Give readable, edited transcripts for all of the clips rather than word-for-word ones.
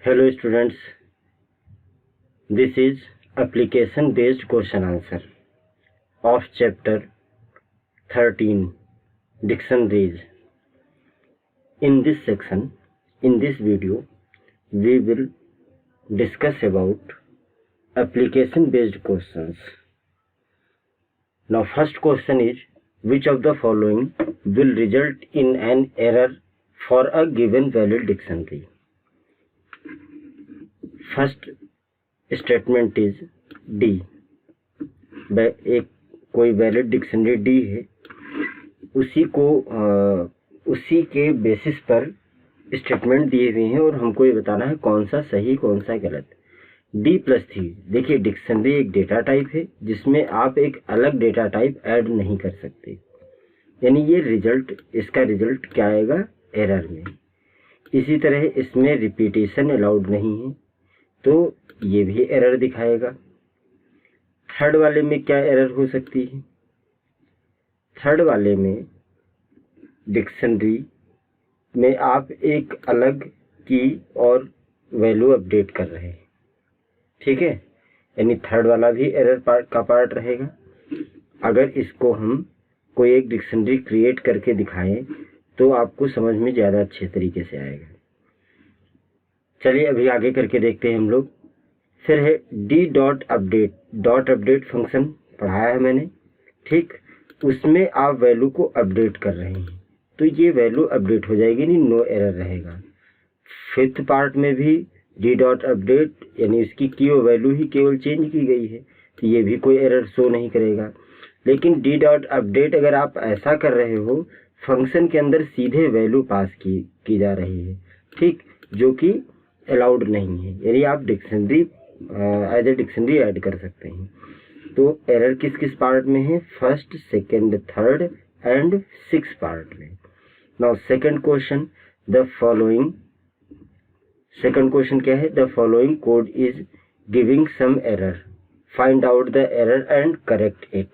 Hello students, this is application based question answer of chapter 13 Dictionaries. In this section, in this video, we will discuss about application based questions. Now first question is, which of the following will result in an error for a given valid dictionary? First statement is D. एक कोई valid dictionary D है, उसी के basis पर statement दिए हुए हैं और हमको ये बताना है कौन सा सही कौन सा गलत। डी प्लस थी, देखिए डिक्शनरी एक डेटा टाइप है जिसमें आप एक अलग डेटा टाइप ऐड नहीं कर सकते, यानी ये रिजल्ट, इसका रिजल्ट क्या आएगा, एरर में। इसी तरह इसमें रिपीटेशन अलाउड नहीं है तो ये भी एरर दिखाएगा। थर्ड वाले में क्या एरर हो सकती है? थर्ड वाले में डिक्शनरी में आप एक अलग की और वैल्यू अपडेट कर रहे हैं, ठीक है, यानी थर्ड वाला भी एरर का पार्ट रहेगा। अगर इसको हम कोई एक डिक्शनरी क्रिएट करके दिखाएं तो आपको समझ में ज़्यादा अच्छे तरीके से आएगा। चलिए अभी आगे करके देखते हैं हम लोग। फिर है D dot update. Dot update function पढ़ाया है मैंने, ठीक, उसमें आप वैल्यू को अपडेट कर रहे हैं तो ये वैल्यू अपडेट हो जाएगी, नहीं नो एरर रहेगा। फिफ्थ पार्ट में भी डी डॉट अपडेट, यानी इसकी की वैल्यू ही केवल चेंज की गई है तो ये भी कोई एरर शो नहीं करेगा। लेकिन डी डॉट अपडेट अगर आप ऐसा कर रहे हो, फंक्शन के अंदर सीधे वैल्यू पास की जा रही है, ठीक, जो कि अलाउड नहीं है, यानी आप dictionary as a dictionary add कर सकते हैं। तो एरर किस किस पार्ट में है? First, second, third and six part में। Now second question, the following, second question क्या है? The following code is giving some error, find out the error and correct it.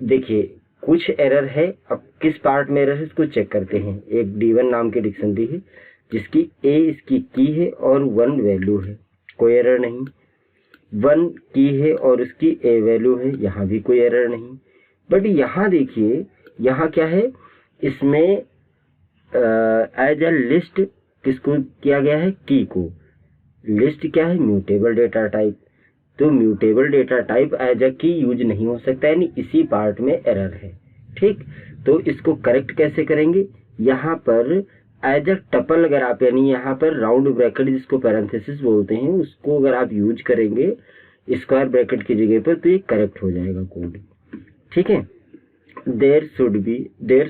देखिए कुछ एरर है, अब किस पार्ट में एरर है इसको चेक करते हैं। एक D1 नाम की डिक्शनरी है जिसकी ए इसकी की है और 1 वैल्यू है, कोई एरर नहीं। 1 की है और उसकी ए वैल्यू है, यहाँ भी कोई एरर नहीं। बट यहाँ देखिए, यहाँ क्या है, इसमें एज अ लिस्ट किसको किया गया है? की को। लिस्ट क्या है? Mutable data type. तो mutable data type as a key use नहीं हो सकता, यानी इसी पार्ट में एरर है, ठीक। तो इसको करेक्ट कैसे करेंगे? यहाँ पर एज अ टपल अगर आप, यानी यहाँ पर राउंड ब्रैकेट जिसको पैरेंथेसिस बोलते हैं, उसको अगर आप यूज करेंगे स्क्वायर ब्रैकेट की जगह पर तो ये करेक्ट हो जाएगा कोड, ठीक है। There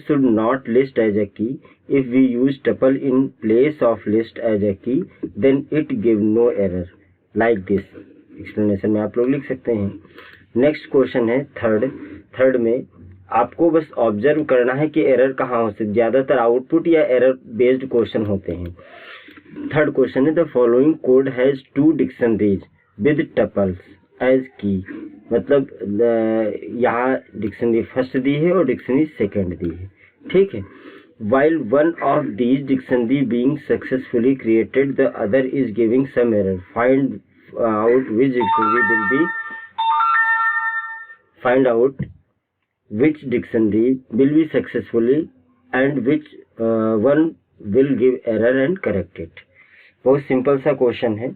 should not list as a key, if we use tuple in place of list as a key then it give no error, like this. Explanation में आप लोग लिख सकते हैं। नेक्स्ट क्वेश्चन है थर्ड में आपको बस ऑब्जर्व करना है कि एरर कहाँ हो सकती है। ज़्यादातर आउटपुट या एरर बेस्ड क्वेश्चन होते हैं। थर्ड क्वेश्चन है the following code has 2 dictionaries with tuples as key, मतलब यहाँ डिक्शनरी फर्स्ट दी है और डिक्शनरी सेकेंड दी है, ठीक है। While one of these dictionary being successfully created, the other is giving some error. Find out which dictionary will be successfully and which one will give error and correct it. बहुत simple सा question है।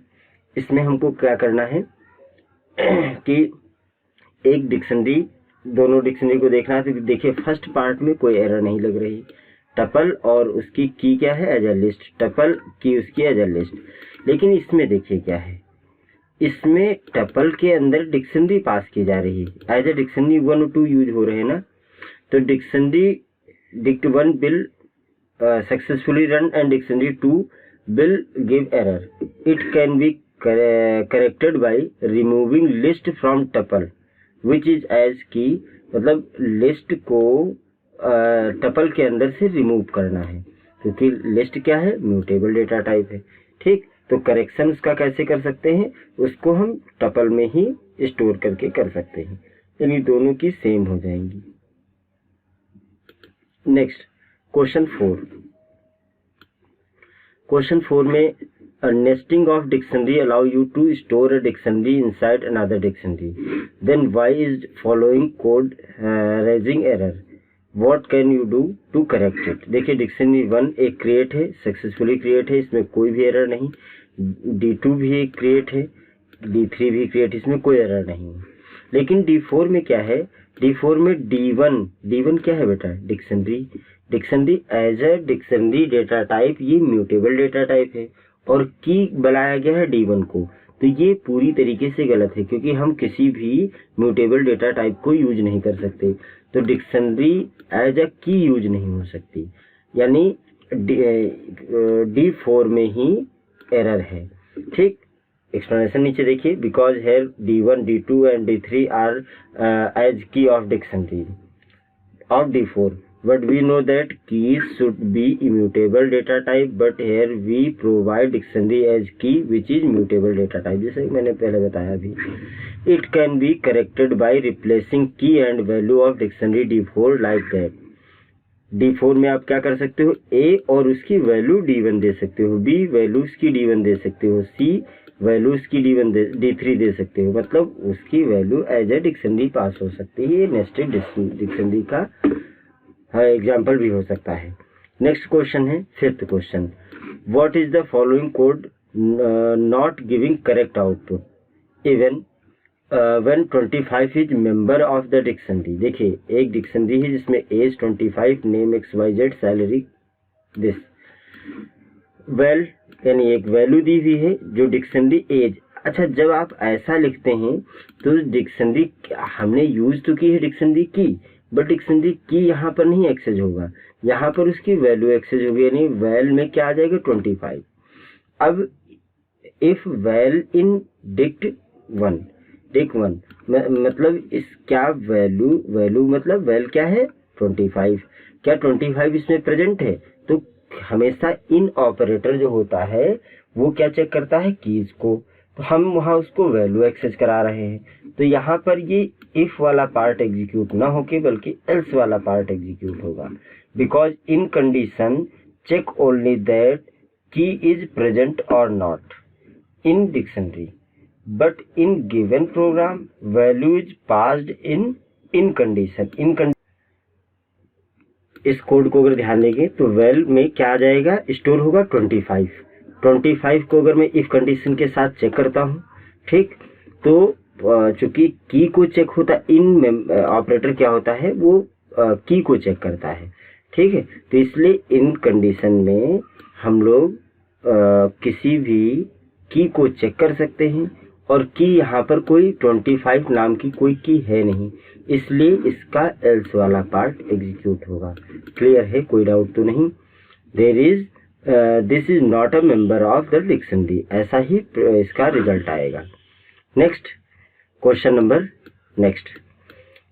इसमें हमको क्या करना है कि एक डिक्शनरी, दोनों डिक्शनरी को देखना है। तो देखिए फर्स्ट पार्ट में कोई एरर नहीं लग रही, टपल और उसकी की क्या है? एज अ लिस्ट, टपल की उसकी एज अ लिस्ट। लेकिन इसमें देखिए क्या है, इसमें टपल के अंदर डिक्शनरी पास की जा रही है, एज ए डिक्शनरी 1 और 2 यूज हो रहे हैं ना, तो dictionary dict 1 will successfully run and dictionary 2 will give error. It can be corrected by removing list from tuple which is as key, मतलब लिस्ट को टपल के अंदर से रिमूव करना है, क्योंकि लिस्ट क्या है? म्यूटेबल डेटा टाइप है, ठीक। तो करेक्शन उसका कैसे कर सकते हैं? उसको हम टपल में ही स्टोर करके कर सकते हैं, यानी दोनों की सेम हो जाएंगी। नेक्स्ट क्वेश्चन 4 में A nesting of dictionary allow you to store a dictionary inside another dictionary. Then why is following code raising error? What can you do to correct it? देखिए डिक्शनरी 1 एक create है, successfully create है, इसमें कोई भी error नहीं। D2 भी एक क्रिएट है, D3 भी क्रिएट, इसमें कोई एरर नहीं है। लेकिन D4 में क्या है? D4 में D1 क्या है बेटा? Dictionary as a dictionary data type, ये म्यूटेबल डेटा टाइप है और की बनाया गया है D1 को। तो ये पूरी तरीके से गलत है क्योंकि हम किसी भी म्यूटेबल डेटा टाइप को यूज नहीं कर सकते। तो dictionary as a key use नहीं हो सकती, यानी D4 में ही एरर है। ठीक, एक्सप्लेनेशन नीचे देखिए। Because here D1, D2 and D3 are as key of dictionary of D4, but we know that keys should be immutable data type, but here we provide dictionary as key which is mutable data type, जैसे मैंने पहले बताया अभी। It can be corrected by replacing key and value of dictionary D4 like that। D4 में आप क्या कर सकते हो? A और उसकी वैल्यू D1 दे सकते हो, B वैल्यू उसकी D1 दे सकते हो, C वैल्यू उसकी D3 दे सकते हो, मतलब उसकी वैल्यू एज ए डिक्शनरी पास हो सकती है। ये नेस्टेड डिक्शनरी का एग्जाम्पल भी हो सकता है। नेक्स्ट क्वेश्चन है 5th question. What is the following code not giving correct output even when 25 is member of the dictionary. देखिए एक डिक्शनरी है जिसमें age 25, name XYZ, salary this, वेल यानी एक वैल्यू दी हुई है जो डिक्शनरी एज। अच्छा, जब आप ऐसा लिखते हैं तो डिक्शनरी हमने यूज तो की है डिक्शनरी की, बट डिक्शनरी की यहाँ पर नहीं एक्सेस होगा, यहाँ पर उसकी वैल्यू एक्सेस होगी, यानी वैल में क्या आ जाएगा? 25। अब इफ वैल इन डिक्ट 1 मतलब इस क्या वैल्यू मतलब वैल क्या है? 25। क्या 25 इसमें प्रेजेंट है? तो हमेशा इन ऑपरेटर जो होता है वो क्या चेक करता है? कीज को। तो हम वहां उसको वैल्यू एक्सेस करा रहे हैं, तो यहाँ पर ये इफ वाला पार्ट एग्जीक्यूट ना होके बल्कि एल्स वाला पार्ट एग्जीक्यूट होगा। Because in condition check only that key is present और not in dictionary, but in given program value is passed in condition. इस कोड को अगर ध्यान देंगे तो वेल में क्या आ जाएगा? स्टोर होगा 25 को अगर मैं इफ कंडीशन के साथ चेक करता हूँ, ठीक, तो चूंकि की को चेक होता इन ऑपरेटर क्या होता है? वो की को चेक करता है, ठीक है। तो इसलिए इन कंडीशन में हम लोग किसी भी की को चेक कर सकते हैं और की यहाँ पर कोई 25 नाम की कोई की है नहीं, इसलिए इसका एल्स वाला पार्ट एग्जीक्यूट होगा। क्लियर है? कोई डाउट तो नहीं? This is not a member of the dictionary, ऐसा ही इसका रिजल्ट आएगा। Next question number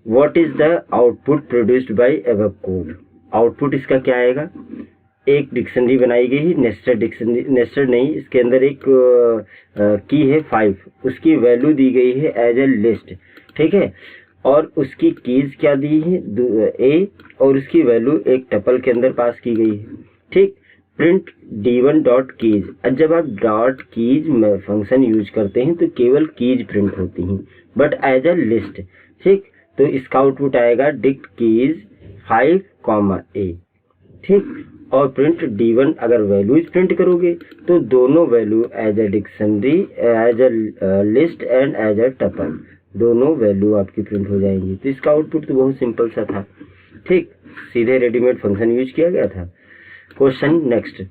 what is the output produced by above code. Output इसका क्या आएगा? एक डिक्शनरी बनाई गई है, नेस्टेड नहीं, इसके अंदर एक की है 5, उसकी वैल्यू दी गई है एज ए लिस्ट, ठीक है, और उसकी कीज क्या दी है? ए, और उसकी वैल्यू एक टपल के अंदर पास की गई है, ठीक। Print D1 dot keys. जब आप डॉट कीज में फंक्शन यूज करते हैं तो केवल कीज प्रिंट होती हैं, बट एज ए लिस्ट, ठीक। तो इसका आउटपुट आएगा डिक्ट कीज 5, A, ठीक। और प्रिंट D1 अगर वैल्यूज प्रिंट करोगे तो दोनों value as a dictionary, as a list and as a tuple, दोनों वैल्यू आपकी प्रिंट हो जाएंगी। तो इसका आउटपुट तो बहुत सिंपल सा था, ठीक, सीधे रेडीमेड फंक्शन यूज किया गया था। Question next,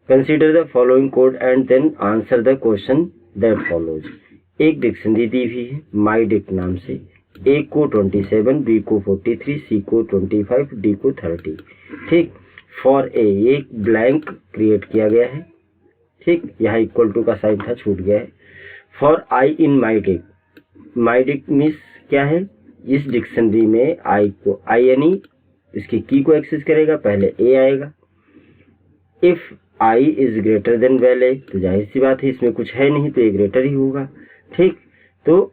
consider the following code and then answer the question that follows. एक डिक्शनरी दी हुई है माई डिक्ट नाम से, ए को 27, बी को 43, सी को 25, डी को 30, ठीक। फॉर ए एक ब्लैंक क्रिएट किया गया है, ठीक, यहाँ इक्वल टू का साइन था, छूट गया है। For I in my dict means क्या है? इस डिक्शनरी में आई को, आई यानी इसकी की को एक्सेस करेगा, पहले ए आएगा। If I is greater than well A, तो जाहिर सी बात है इसमें कुछ है नहीं तो ए ग्रेटर ही होगा, ठीक। तो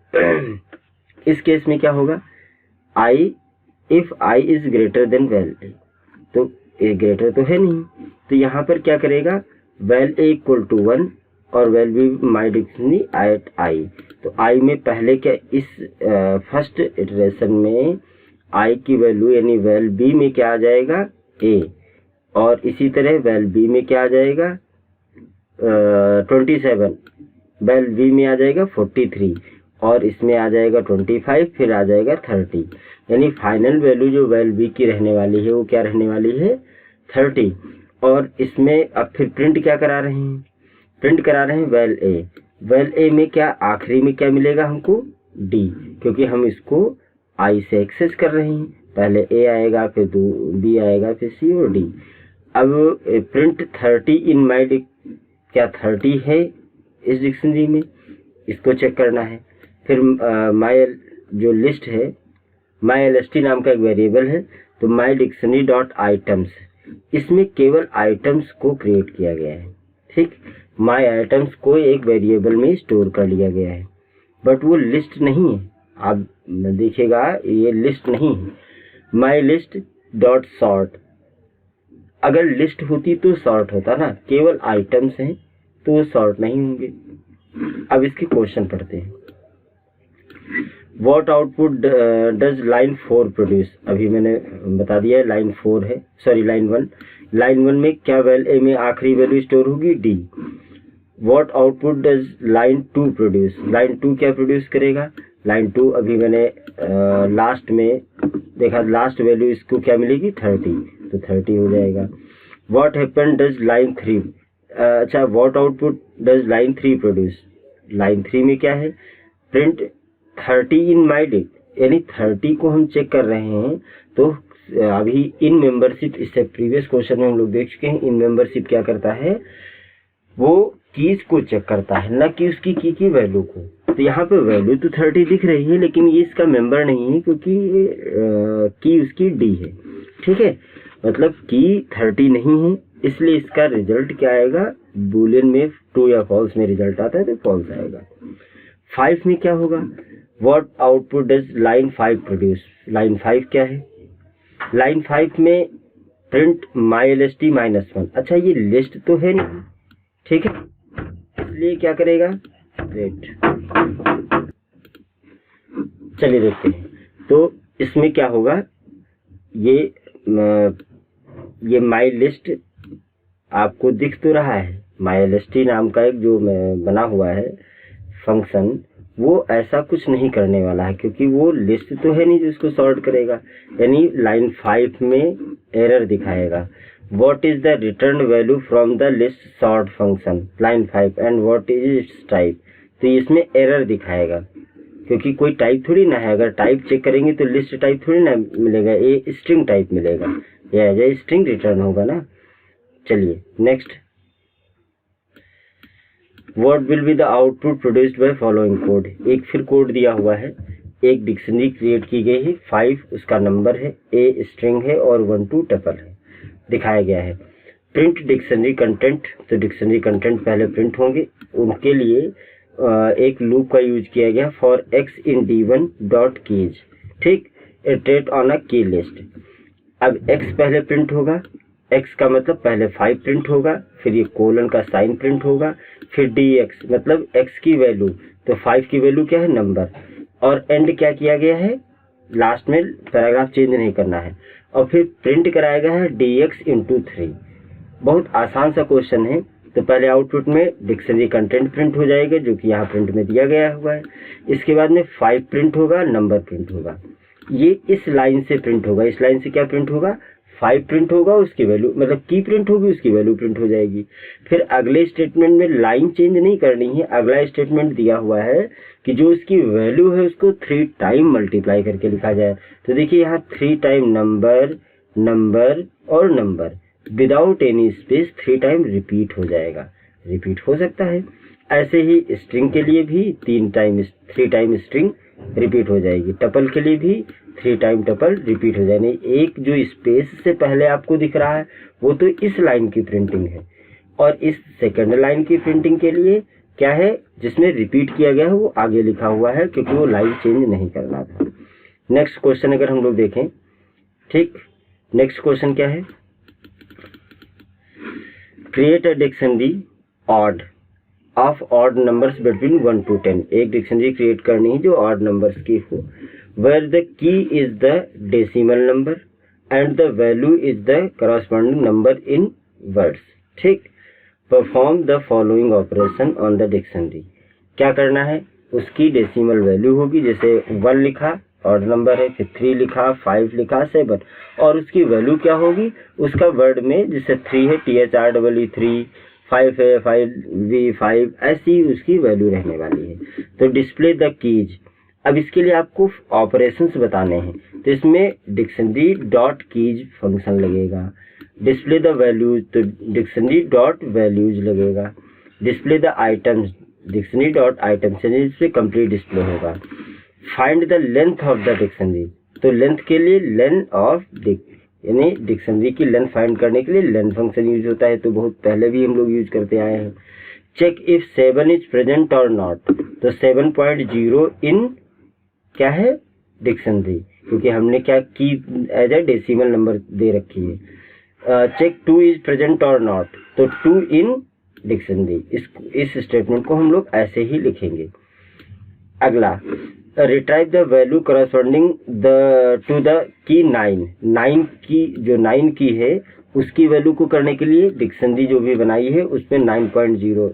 इस केस में क्या होगा? I, if I is greater than well A, तो ए ग्रेटर तो है नहीं, तो यहाँ पर क्या करेगा? वेल ए इक्वल टू 1 और well B my dictionary at I. तो आई में पहले क्या, इस फर्स्ट इटरेशन में आई की वैल्यू यानी वेल बी में क्या आ जाएगा, ए, और इसी तरह वेल बी में क्या आ जाएगा 27, वेल बी में आ जाएगा 43, और इसमें आ जाएगा 25, फिर आ जाएगा 30। यानी फाइनल वैल्यू जो वेल बी की रहने वाली है वो क्या रहने वाली है, 30। और इसमें अब फिर प्रिंट क्या करा रहे हैं, प्रिंट करा रहे हैं वेल ए। वेल ए में क्या आखिरी में क्या मिलेगा हमको, डी, क्योंकि हम इसको आई से एक्सेस कर रहे हैं। पहले ए आएगा, फिर बी आएगा, फिर सी और डी। अब प्रिंट 30 इन माई क्या 30 है इस डिक्शनरी में, इसको चेक करना है। फिर माई जो लिस्ट है, माई एलएसटी नाम का एक वेरिएबल है, तो माई डिक्शनरी डॉट आइटम्स, इसमें केवल आइटम्स को क्रिएट किया गया है। ठीक, माई आइटम्स को एक वेरिएबल में स्टोर कर लिया गया है, बट वो लिस्ट नहीं है। आप देखिएगा ये लिस्ट नहीं है। माई लिस्ट डॉट सॉर्ट, अगर लिस्ट होती तो सॉर्ट होता ना, केवल आइटम्स हैं तो वो सॉर्ट नहीं होंगे। अब इसके क्वेश्चन पढ़ते हैं। What output does line 4 produce, अभी मैंने बता दिया है लाइन 4 है, सॉरी लाइन 1। लाइन 1 में क्या वेल ए में आखिरी वैल्यू स्टोर होगी, D. What output does line 2 produce, line 2 क्या प्रोड्यूस करेगा, लाइन 2 अभी मैंने लास्ट में देखा, लास्ट वैल्यू इसको क्या मिलेगी 30, तो 30 हो जाएगा। What happened does line 3, अच्छा what output does line 3 produce, line 3 में क्या है, प्रिंट 30 इन माई डिक, यानी 30 को हम चेक कर रहे हैं। तो अभी इन मेंबरशिप, इससे प्रीवियस क्वेश्चन में हम लोग देख चुके हैं, इन मेंबरशिप क्या करता है, वो कीज को चेक करता है, ना कि उसकी की वैल्यू को। तो यहाँ पे वैल्यू तो 30 दिख रही है, लेकिन ये इसका मेंबर नहीं है, क्योंकि की उसकी डी है। ठीक है, मतलब की 30 नहीं है, इसलिए इसका रिजल्ट क्या आएगा, बूलियन में ट्रू या फॉल्स में रिजल्ट आता है तो फॉल्स आएगा। 5 में क्या होगा, What output does line 5 produce, line 5 क्या है, लाइन 5 में प्रिंट माई LST -1, अच्छा ये लिस्ट तो है नहीं, ठीक है, इसलिए क्या करेगा ग्रेट। चलिए देखते हैं, तो इसमें क्या होगा, ये माई लिस्ट आपको दिख तो रहा है, माई LST नाम का एक जो बना हुआ है फंक्शन, वो ऐसा कुछ नहीं करने वाला है, क्योंकि वो लिस्ट तो है नहीं जो इसको सॉर्ट करेगा। यानी लाइन 5 में एरर दिखाएगा, what is the return value from the list sort function line 5 and what is it's type, तो इसमें एरर दिखाएगा, क्योंकि कोई टाइप थोड़ी ना है। अगर टाइप चेक करेंगे तो लिस्ट टाइप थोड़ी ना मिलेगा, ये स्ट्रिंग टाइप मिलेगा, या स्ट्रिंग रिटर्न होगा ना। चलिए next, What will be the output produced by following code, एक फिर कोड दिया हुआ है, एक डिक्शनरी क्रिएट की गई है, 5 उसका नंबर है, A स्ट्रिंग है और 1 2 टपल है, दिखाया गया है। प्रिंट डिक्शनरी कंटेंट, तो डिक्शनरी कंटेंट पहले प्रिंट होंगे, उनके लिए एक लूप का यूज किया गया, for x in d1 dot keys, ठीक, इटरेट ऑन अ की लिस्ट। अब x पहले प्रिंट होगा, x का मतलब पहले 5 प्रिंट होगा, फिर ये कोलन का साइन प्रिंट होगा, फिर dx मतलब x की वैल्यू, तो 5 की वैल्यू क्या है नंबर, और एंड क्या किया गया है, लास्ट में पैराग्राफ चेंज नहीं करना है, और फिर प्रिंट कराया गया है dx इंटू 3। बहुत आसान सा क्वेश्चन है। तो पहले आउटपुट में डिक्शनरी कंटेंट प्रिंट हो जाएगा, जो कि यहाँ प्रिंट में दिया गया हुआ है। इसके बाद में 5 प्रिंट होगा, नंबर प्रिंट होगा, ये इस लाइन से प्रिंट होगा, इस लाइन से क्या प्रिंट होगा, 5 प्रिंट होगा, उसकी वैल्यू मतलब की प्रिंट होगी, उसकी वैल्यू प्रिंट हो जाएगी। फिर अगले स्टेटमेंट में लाइन चेंज नहीं करनी है, अगला स्टेटमेंट दिया हुआ है कि जो इसकी वैल्यू है उसको 3 टाइम मल्टीप्लाई करके लिखा जाए। तो देखिए यहाँ 3 टाइम नंबर, नंबर और number, without any space 3 time repeat हो जाएगा, रिपीट हो सकता है। ऐसे ही स्ट्रिंग के लिए भी 3 टाइम स्ट्रिंग रिपीट हो जाएगी, टपल के लिए भी 3 टाइम टपल रिपीट हो जाएगी। एक जो स्पेस से पहले आपको दिख रहा है वो तो इस लाइन की प्रिंटिंग है, और इस सेकंड लाइन की प्रिंटिंग के लिए क्या है, जिसमें रिपीट किया गया है वो आगे लिखा हुआ है, क्योंकि वो लाइन चेंज नहीं करना था। नेक्स्ट क्वेश्चन अगर हम लोग देखें, ठीक, नेक्स्ट क्वेश्चन क्या है, create a dictionary odd of odd numbers between 1 to 10, एक डिक्शनरी क्रिएट करनी है जो ऑड नंबर्स की हो, where the key is the decimal number and the value is the corresponding number in words. ठीक, perform the following operation on the dictionary. क्या करना है, उसकी डेसिमल वैल्यू होगी, जैसे 1 लिखा ऑड नंबर है, फिर 3 लिखा, 5 लिखा, 7, और उसकी वैल्यू क्या होगी, उसका वर्ड में जैसे 3 है THREE 3, 5 है 5V5, ऐसी उसकी वैल्यू रहने वाली है। तो डिस्प्ले द कीज, अब इसके लिए आपको ऑपरेशंस बताने हैं, तो इसमें डिक्शनरी डॉट कीज फंक्शन लगेगा। डिस्प्ले द वैल्यूज, तो डिक्शनरी डॉट वैल्यूज लगेगा। Display the items, dictionary dot items, यानी इसमें कंप्लीट डिस्प्ले होगा। Find the length of the dictionary, तो लेंथ के लिए लेन ऑफ यानी डिक्शनरी की लेंथ फाइंड करने के लिए लेंथ फंक्शन यूज होता है, तो बहुत पहले भी हम लोग यूज करते आए हैं। चेक इफ 7 इज प्रेजेंट और नॉट, तो 7.0 इन क्या है डिक्शनरी, क्योंकि हमने क्या की एज ए डेसिमल नंबर दे रखी है। चेक 2 इज प्रेजेंट और नॉट, तो 2 इन डिक्शनरी, इस स्टेटमेंट को हम लोग ऐसे ही लिखेंगे। अगला, retrieve the value corresponding to the key 9 की, जो 9 की है उसकी वैल्यू को करने के लिए डिक्शनरी जो भी बनाई है उसमें 9.0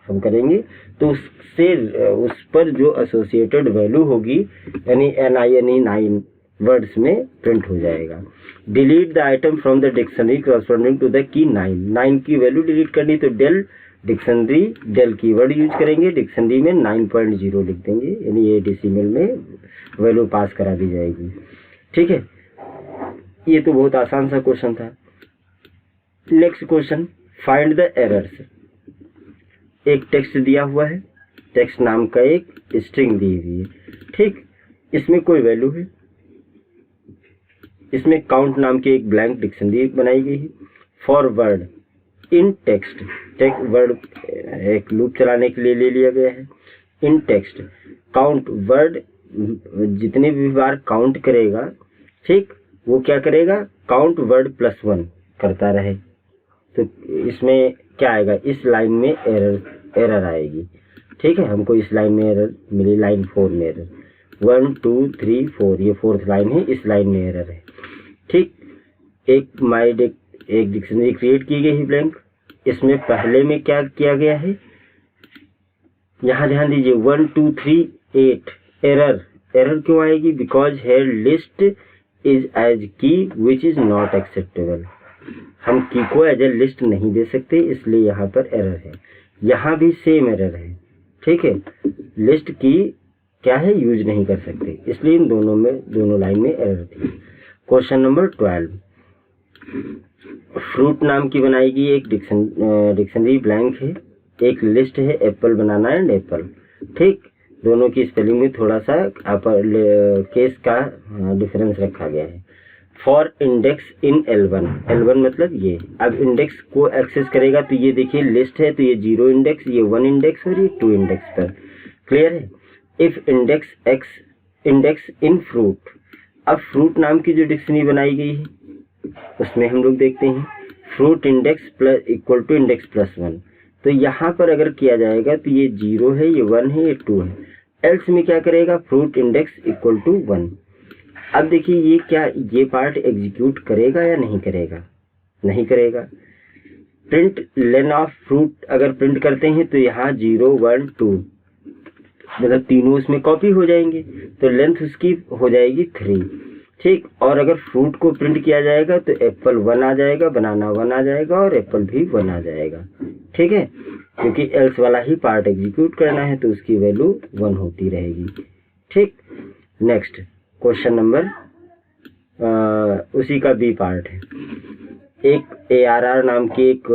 हम करेंगे, तो उससे उस पर जो एसोसिएटेड वैल्यू होगी यानी NINE 9 वर्ड्स में प्रिंट हो जाएगा। Delete the item from the dictionary corresponding to the key 9 की वैल्यू डिलीट करनी, तो del dictionary del keyword use करेंगे, डिक्शनरी में 9.0 लिख देंगे, यानी ये डेसिमल में वैल्यू पास करा दी जाएगी। ठीक है, ये तो बहुत आसान सा क्वेश्चन था। Next question, find the errors. एक टेक्स्ट दिया हुआ है, टेक्स्ट नाम का एक स्ट्रिंग दी हुई है। ठीक, इसमें कोई वैल्यू है, इसमें काउंट नाम की एक ब्लैंक डिक्शनरी बनाई गई है। For word in text, word एक लूप चलाने के लिए ले लिया गया है। इन टेक्स्ट काउंट, वर्ड जितने भी बार काउंट करेगा, ठीक, वो क्या करेगा, काउंट वर्ड +1 करता रहे। तो इसमें क्या आएगा, इस लाइन में एरर आएगी। ठीक है, हमको इस लाइन में एरर मिली, लाइन 4 में एरर, 1 2 3 4, ये 4th लाइन है, इस लाइन में एरर है। ठीक, एक डिक्शनरी क्रिएट की गई है ब्लैंक, इसमें पहले में क्या किया गया है, यहाँ ध्यान दीजिए 1 2 3 8 एरर क्यों आएगी, because here list is as key which is not acceptable, हम की को एज ए लिस्ट नहीं दे सकते, इसलिए यहाँ पर एरर है। यहाँ भी सेम एरर है। ठीक है, लिस्ट की क्या है, यूज नहीं कर सकते, इसलिए इन दोनों लाइन में एरर थी। क्वेश्चन नंबर 12, फ्रूट नाम की बनाई गई एक डिक्शनरी ब्लैंक है, एक लिस्ट है एप्पल बनाना एंड एप्पल। ठीक, दोनों की स्पेलिंग में थोड़ा सा केस का डिफरेंस रखा गया है। फॉर इंडेक्स इन L1 मतलब ये, अब इंडेक्स को एक्सेस करेगा, तो ये देखिए लिस्ट है, तो ये 0 इंडेक्स, ये 1 इंडेक्स और ये 2 इंडेक्स पर। क्लियर है। इफ इंडेक्स इन फ्रूट, अब फ्रूट नाम की जो डिक्शनरी बनाई गई है उसमें हम लोग देखते हैं fruit index equal to index +1, तो यहाँ पर अगर किया जाएगा तो ये 0 है, ये 1 है, ये 2 है। एल्स में क्या करेगा, फ्रूट इंडेक्स इक्वल टू 1। अब देखिए ये पार्ट एग्जीक्यूट करेगा या नहीं करेगा, नहीं करेगा। प्रिंट लेन ऑफ फ्रूट अगर प्रिंट करते हैं तो यहाँ 0 1 2 मतलब तीनों इसमें कॉपी हो जाएंगे, तो लेंथ उसकी हो जाएगी 3। ठीक, और अगर फ्रूट को प्रिंट किया जाएगा तो एप्पल 1 आ जाएगा, बनाना 1 आ जाएगा और एप्पल भी 1 आ जाएगा। ठीक है, क्योंकि एल्स वाला ही पार्ट एग्जीक्यूट करना है तो उसकी वैल्यू 1 होती रहेगी। ठीक, नेक्स्ट क्वेश्चन नंबर उसी का बी पार्ट है। एक ARR नाम की एक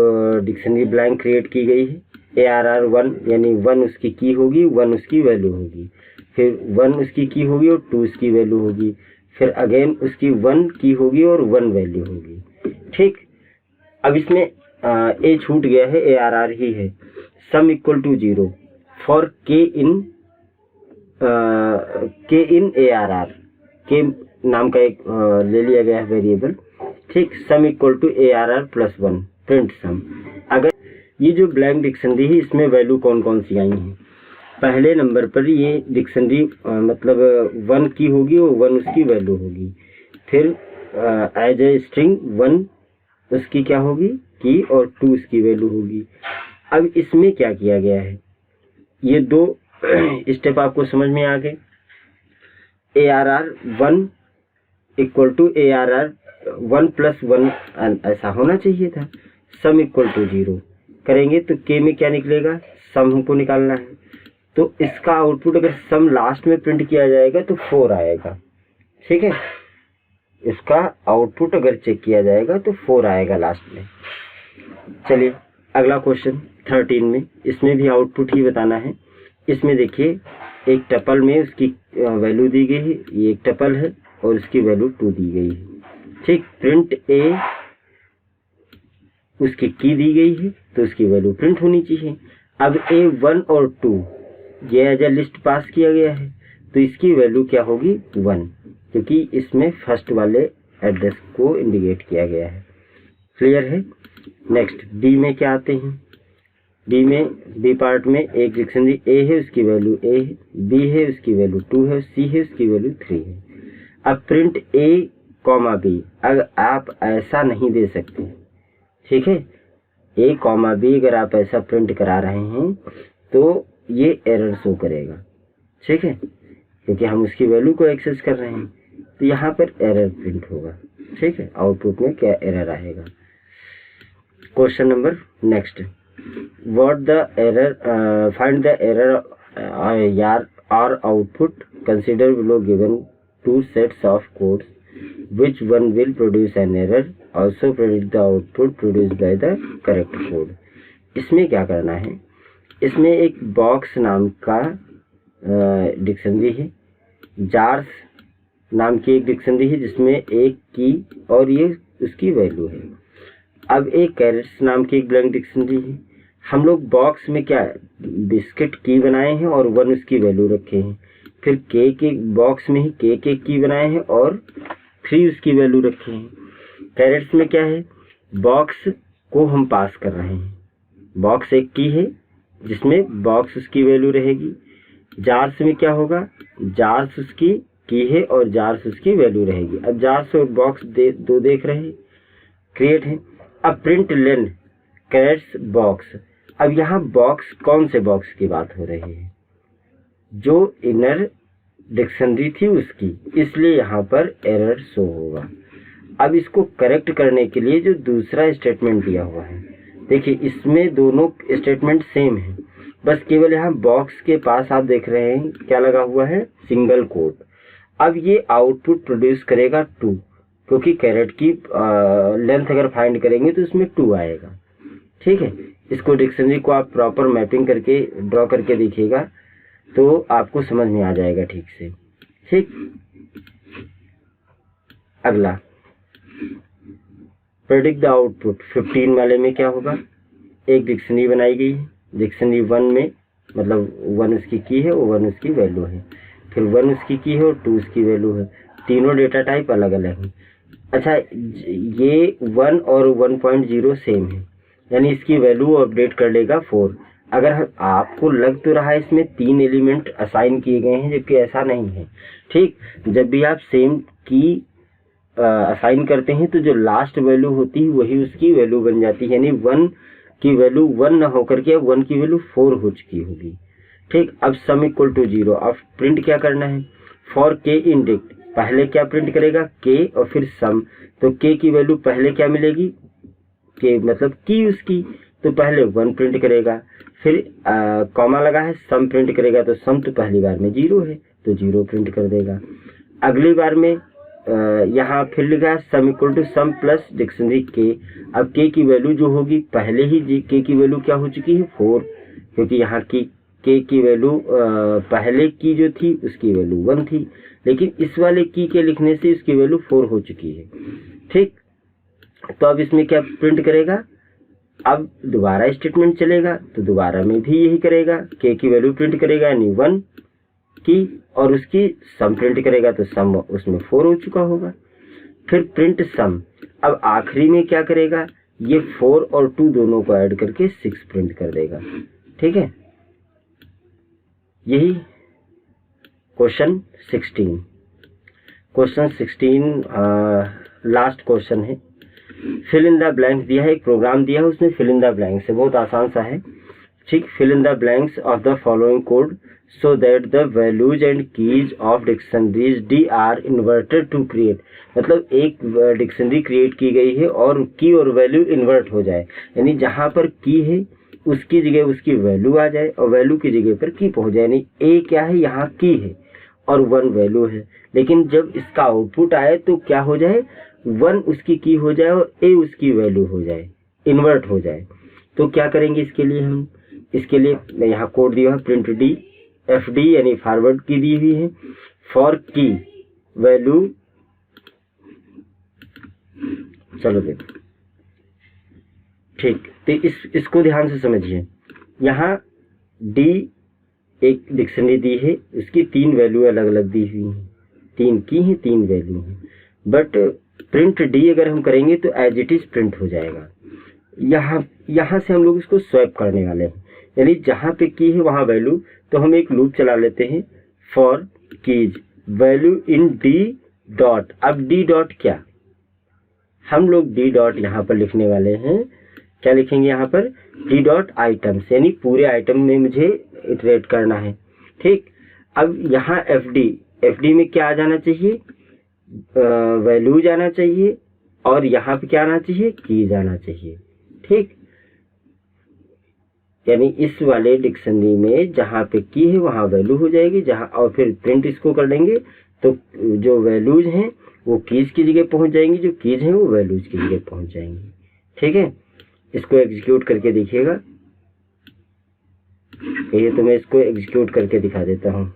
डिक्शनरी ब्लैंक क्रिएट की गई है। ARR 1 यानी 1 उसकी की होगी, 1 उसकी वैल्यू होगी, फिर 1 उसकी की होगी और 2 उसकी वैल्यू होगी, फिर अगेन उसकी 1 की होगी और 1 वैल्यू होगी। ठीक, अब इसमें ए छूट गया है, ARR ही है। सम इक्वल टू 0 फॉर के इन ARR, के नाम का एक ले लिया गया है वेरिएबल। ठीक, sum equal to ARR +1 print sum. अगर ये जो ब्लैंक डिक्शनरी है इसमें वैल्यू कौन कौन सी आई हैं। पहले नंबर पर ये डिक्शनरी मतलब 1 की होगी और 1 उसकी वैल्यू होगी। फिर एज ए स्ट्रिंग 1 उसकी क्या होगी की और 2 उसकी वैल्यू होगी। अब इसमें क्या किया गया है, ये 2 स्टेप आपको समझ में आ गए। ARR 1 इक्वल टू ARR 1 + 1 ऐसा होना चाहिए था। सम इक्वल टू 0 करेंगे तो के में क्या निकलेगा, सम हमको निकालना है। तो इसका आउटपुट अगर सम लास्ट में प्रिंट किया जाएगा तो 4 आएगा। ठीक है, इसका आउटपुट अगर चेक किया जाएगा तो 4 आएगा लास्ट में। चलिए अगला क्वेश्चन 13 में, इसमें भी आउटपुट ही बताना है। इसमें देखिए एक टपल में उसकी वैल्यू दी गई है, ये एक टपल है और उसकी वैल्यू 2 दी गई है। ठीक, प्रिंट ए उसकी की दी गई है तो उसकी वैल्यू प्रिंट होनी चाहिए। अब ए 1 और 2 ये एज ए लिस्ट पास किया गया है तो इसकी वैल्यू क्या होगी 1, क्योंकि इसमें फर्स्ट वाले एड्रेस को इंडिकेट किया गया है। क्लियर है। नेक्स्ट बी में क्या आते हैं, बी पार्ट में एक डिक्शनरी ए है उसकी वैल्यू ए है, बी है उसकी वैल्यू 2 है, सी है उसकी वैल्यू 3 है। अब प्रिंट ए कॉमा बी अगर आप ऐसा नहीं दे सकते, ठीक है, ए कॉमा बी अगर आप ऐसा प्रिंट करा रहे हैं तो ये एरर शो करेगा। ठीक है, क्योंकि हम उसकी वैल्यू को एक्सेस कर रहे हैं तो यहाँ पर एरर प्रिंट होगा। ठीक है, आउटपुट में क्या एरर आएगा। Question number next, what the error, find the error यार or output, consider below given 2 sets of codes, which one will produce an error, also predict the output produced by the correct code। इसमें क्या करना है, इसमें एक box नाम का dictionary है, जार्स नाम की एक डिक्शनरी है जिसमें एक की और ये उसकी वैल्यू है। अब एक कैरेट्स नाम की एक ब्लैंक डिक्शनरी है। हम लोग बॉक्स में क्या बिस्किट की बनाए हैं और 1 उसकी वैल्यू रखे हैं। फिर के बॉक्स में ही के की बनाए हैं और 3 उसकी वैल्यू रखे हैं। कैरेट्स में क्या है, बॉक्स को हम पास कर रहे हैं, बॉक्स एक की है जिसमें बॉक्स उसकी वैल्यू रहेगी। जार्स में क्या होगा, जार्स उसकी की है और जार्स उसकी वैल्यू रहेगी। अब जार्स और बॉक्स दो देख रहे हैं, क्रिएट है। अब प्रिंट लेन कैरेट्स बॉक्स, अब यहाँ बॉक्स कौन से बॉक्स की बात हो रही है, जो इनर डिक्शनरी थी उसकी, इसलिए यहाँ पर एरर शो होगा। अब इसको करेक्ट करने के लिए जो दूसरा स्टेटमेंट दिया हुआ है, देखिए इसमें दोनों स्टेटमेंट सेम है, बस केवल यहाँ बॉक्स के पास आप देख रहे हैं क्या लगा हुआ है, सिंगल कोट। अब ये आउटपुट प्रोड्यूस करेगा 2, क्योंकि कैरेट की लेंथ अगर फाइंड करेंगे तो उसमें 2 आएगा। ठीक है, इसको डिक्शनरी को आप प्रॉपर मैपिंग करके ड्रॉ करके देखिएगा तो आपको समझ में आ जाएगा ठीक से। ठीक, अगला प्रेडिक्ट द आउटपुट 15 वाले में क्या होगा, एक डिक्शनरी बनाई गई है, डिक्शनरी 1 में मतलब 1 उसकी की है और 1 उसकी वैल्यू है, फिर 1 उसकी की है और 2 उसकी वैल्यू है, तीनों डेटा टाइप अलग अलग हैं। अच्छा, ये 1 और 1.0 सेम है, यानी इसकी वैल्यू अपडेट कर लेगा 4। अगर आपको लग तो रहा है इसमें 3 एलिमेंट असाइन किए गए हैं, जबकि ऐसा नहीं है। ठीक, जब भी आप सेम की असाइन करते हैं तो जो लास्ट वैल्यू होती है वही उसकी वैल्यू बन जाती है, यानी 1 की वैल्यू 1 न होकर के 1 की वैल्यू 4 हो चुकी होगी। ठीक, अब सम इक्वल टू 0, अब प्रिंट क्या करना है, फॉर के इंडिक्ट, पहले क्या प्रिंट करेगा के और फिर सम, तो के की वैल्यू पहले क्या मिलेगी, के मतलब की उसकी, तो पहले 1 प्रिंट करेगा, फिर कॉमा लगा है, सम प्रिंट करेगा तो सम तो पहली बार में 0 है तो 0 प्रिंट कर देगा। अगली बार में यहाँ फिर लिखा है sum equal to sum plus dictionary के। अब के की वैल्यू जो होगी, पहले ही के की वैल्यू क्या हो चुकी है 4, क्योंकि यहाँ की के की वैल्यू पहले की जो थी उसकी वैल्यू 1 थी, लेकिन इस वाले की के लिखने से इसकी वैल्यू 4 हो चुकी है। ठीक, तो अब इसमें क्या प्रिंट करेगा, अब दोबारा स्टेटमेंट चलेगा तो दोबारा में भी यही करेगा, के की वैल्यू प्रिंट करेगा यानी 1 की, और उसकी सम प्रिंट करेगा तो सम उसमें 4 हो चुका होगा। फिर प्रिंट सम, अब आखिरी में क्या करेगा, ये 4 और 2 दोनों को ऐड करके 6 प्रिंट कर देगा। ठीक है, यही क्वेश्चन 16। क्वेश्चन 16 लास्ट क्वेश्चन है। फिल इन द ब्लैंक्स दिया है, एक प्रोग्राम दिया है, उसमें फिल इन द ब्लैंक्स है, बहुत आसान सा है। ठीक, fill in the blanks of the following code so that the values and keys of dictionaries D are inverted to create। मतलब एक डिक्शनरी क्रिएट की गई है और की और वैल्यू इन्वर्ट हो जाए, यानी जहाँ पर की है उसकी जगह उसकी वैल्यू आ जाए और वैल्यू की जगह पर की पहुँच जाए। यानी ए क्या है, यहाँ की है और 1 वैल्यू है, लेकिन जब इसका आउटपुट आए तो क्या हो जाए, 1 उसकी की हो जाए और ए उसकी वैल्यू हो जाए, इन्वर्ट हो जाए। तो क्या करेंगे इसके लिए हम, इसके लिए यहाँ कोड दिया है प्रिंट डी एफ डी यानी फॉरवर्ड की दी हुई है, फॉर की वैल्यू। चलो देखो, ठीक, तो इसको ध्यान से समझिए। यहाँ डी एक डिक्शनरी दी है, उसकी 3 वैल्यू अलग अलग दी हुई हैं, 3 की हैं 3 वैल्यू हैं, बट प्रिंट डी अगर हम करेंगे तो एज इट इज प्रिंट हो जाएगा। यहाँ से हम लोग इसको स्वैप करने वाले हैं, यानी जहाँ पे की है वहाँ वैल्यू, तो हम एक लूप चला लेते हैं, for keys value in D dot. अब डी डॉट क्या, हम लोग डी डॉट यहाँ पर लिखने वाले हैं, क्या लिखेंगे यहाँ पर, डी डॉट आइटम्स, यानी पूरे आइटम में मुझे इटरेट करना है। ठीक, अब यहाँ एफ डी में क्या आ जाना चाहिए, वैल्यू जाना चाहिए और यहाँ पे क्या आना चाहिए, की जाना चाहिए। ठीक, यानी इस वाले डिक्शनरी में जहाँ पे की है वहाँ वैल्यू हो जाएगी, जहाँ और फिर प्रिंट इसको कर देंगे तो जो वैल्यूज हैं वो कीज की जगह पहुँच जाएंगी, जो कीज हैं वो वैल्यूज की जगह पहुँच जाएंगी। ठीक है, इसको एग्जीक्यूट करके देखिएगा, ये तो मैं इसको एग्जीक्यूट करके दिखा देता हूँ।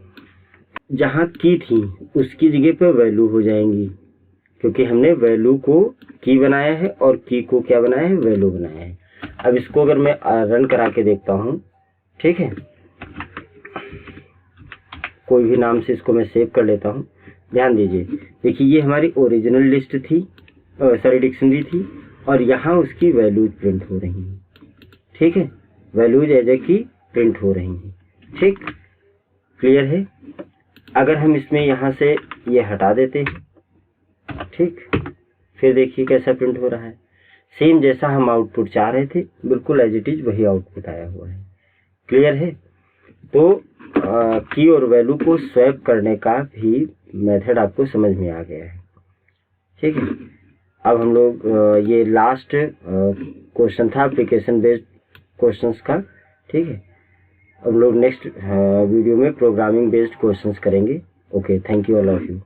जहाँ की थी उसकी जगह पर वैल्यू हो जाएंगी, क्योंकि हमने वैल्यू को की बनाया है और की को क्या बनाया है, वैल्यू बनाया है। अब इसको अगर मैं रन करा के देखता हूँ, ठीक है, कोई भी नाम से इसको मैं सेव कर लेता हूँ। ध्यान दीजिए, देखिए ये हमारी ओरिजिनल लिस्ट थी, सॉरी डिक्शनरी थी, और यहाँ उसकी वैल्यूज प्रिंट हो रही हैं। ठीक है, वैल्यूज एज ए की प्रिंट हो रही हैं। ठीक, क्लियर है। अगर हम इसमें यहाँ से ये हटा देते हैं, ठीक, फिर देखिए कैसा प्रिंट हो रहा है, सेम जैसा हम आउटपुट चाह रहे थे, बिल्कुल एज इट इज वही आउटपुट आया हुआ है। क्लियर है। तो की और वैल्यू को स्वैप करने का भी मेथड आपको समझ में आ गया है। ठीक है, अब हम लोग ये लास्ट क्वेश्चन था एप्लीकेशन बेस्ड क्वेश्चंस का। ठीक है, अब लोग नेक्स्ट वीडियो में प्रोग्रामिंग बेस्ड क्वेश्चंस करेंगे। Okay, thank you all of you.